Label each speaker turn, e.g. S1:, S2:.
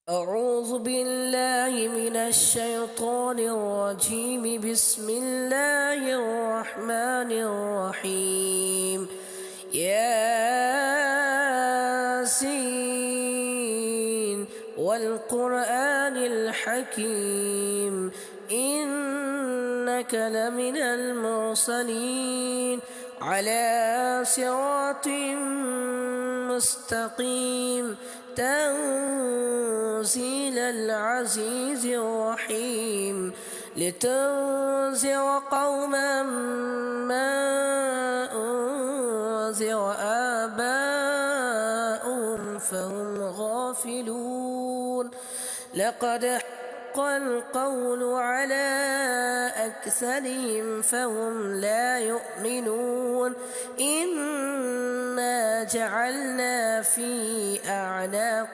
S1: أعوذ بالله من الشيطان الرجيم. بسم الله الرحمن الرحيم. ياسين والقرآن الحكيم إنك لمن المرسلين على صراط مستقيم تنزيل العزيز الرحيم لتنذر قوما ما أنذر آباؤهم فهم غافلون. لقد حق القول على أكثرهم فهم لا يؤمنون. إنا جعلنا في أعناق